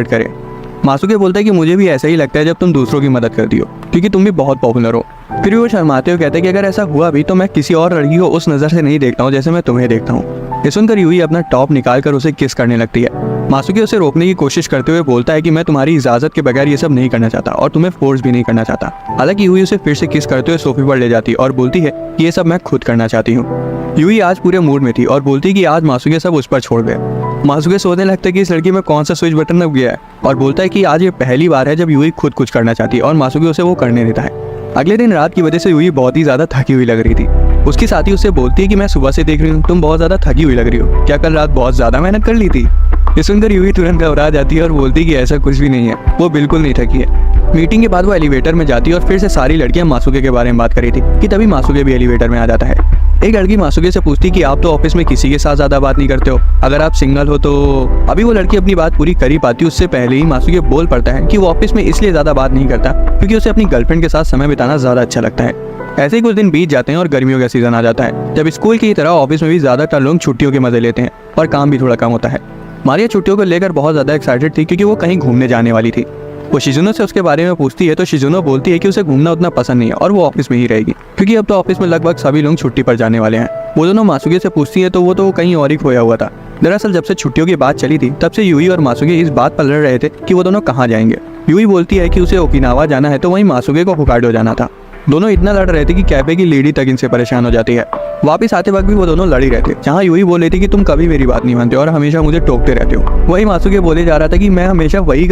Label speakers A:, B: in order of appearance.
A: करे। मासुके बोलता है कि मुझे भी ऐसा ही लगता है जब तुम दूसरों की मदद करती हो, क्योंकि तुम भी बहुत पॉपुलर हो। फिर वो शर्माते हुए कहते हैं कि अगर ऐसा हुआ भी तो मैं किसी और लड़की को उस नज़र से नहीं देखता हूँ जैसे मैं तुम्हें देखता हूँ। ये सुनकर यूई अपना टॉप निकाल कर उसे किस करने लगती है। मासुके उसे रोकने की कोशिश करते हुए बोलता है कि मैं तुम्हारी इजाज़त के बगैर ये सब नहीं करना चाहता और तुम्हें फोर्स भी नहीं करना चाहता। हालांकि यूई उसे फिर से किस करते हुए सोफे पर ले जाती और बोलती है कि ये सब मैं खुद करना चाहती हूँ। यूई आज पूरे मूड में थी और बोलती कि आज मासुके सब उस पर छोड़ गए। मासुके सोचने लगता है कि इस लड़की में कौन सा स्विच बटन दब गया है और बोलता है कि आज ये पहली बार है जब यूई खुद कुछ करना चाहती है और मासुके उसे वो करने देता है। अगले दिन रात की वजह से यूई बहुत ही ज़्यादा थकी हुई लग रही थी। उसकी साथी उससे बोलती है कि मैं सुबह से देख रही हूँ तुम बहुत ज़्यादा थकी हुई लग रही हो, क्या कल रात बहुत ज़्यादा मेहनत कर ली थी? ये सुनकर यूई तुरंत घबरा जाती है और बोलती है कि ऐसा कुछ भी नहीं है, वो बिल्कुल नहीं थकी है। मीटिंग के बाद वो एलिवेटर में जाती है और फिर से सारी लड़कियां मासुके के बारे में बात करी थी कि तभी मासुके भी एलिवेटर में आ जाता है। एक लड़की मासुके से पूछती कि आप तो ऑफिस में किसी के साथ ज़्यादा बात नहीं करते हो, अगर आप सिंगल हो तो। अभी वो लड़की अपनी बात पूरी कर ही पाती उससे पहले ही मासुके बोल पड़ता है कि वो ऑफिस में इसलिए ज़्यादा बात नहीं करता क्योंकि उसे अपनी गर्लफ्रेंड के साथ समय बिताना ज़्यादा अच्छा लगता है। ऐसे ही कुछ दिन बीत जाते हैं और गर्मियों का सीजन आ जाता है जब स्कूल की तरह ऑफिस में भी ज़्यादातर लोग छुट्टियों के मजे लेते हैं और काम भी थोड़ा कम होता है। मारिया छुट्टियों को लेकर बहुत ज़्यादा एक्साइटेड थी क्योंकि वो कहीं घूमने जाने वाली थी। वो शिजुनो से उसके बारे में पूछती है तो शिजुनो बोलती है कि उसे घूमना उतना पसंद नहीं है और वो ऑफिस में ही रहेगी क्योंकि अब तो ऑफिस में लगभग सभी लोग छुट्टी पर जाने वाले हैं। वो दोनों मासुके से पूछती है तो वो तो कहीं और ही खोया हुआ था। दरअसल जब से छुट्टियों की बात चली थी तब से यूई और मासुके इस बात पर लड़ रहे थे कि वो दोनों कहाँ जाएंगे। यूई बोलती है कि उसे ओकिनावा जाना है तो वहीं मासुके को होकाइडो जाना था। दोनों इतना लड़ रहे थे कि कैफे की लेडी तक इनसे परेशान हो जाती है। वापस आते वक्त भी वो दोनों लड़ ही रहे थे, जहाँ यूई बोल रही थी कि तुम कभी मेरी बात नहीं मानते और हमेशा मुझे टोकते रहते हो। वही मासुके बोले जा रहा था कि मैं हमेशा वही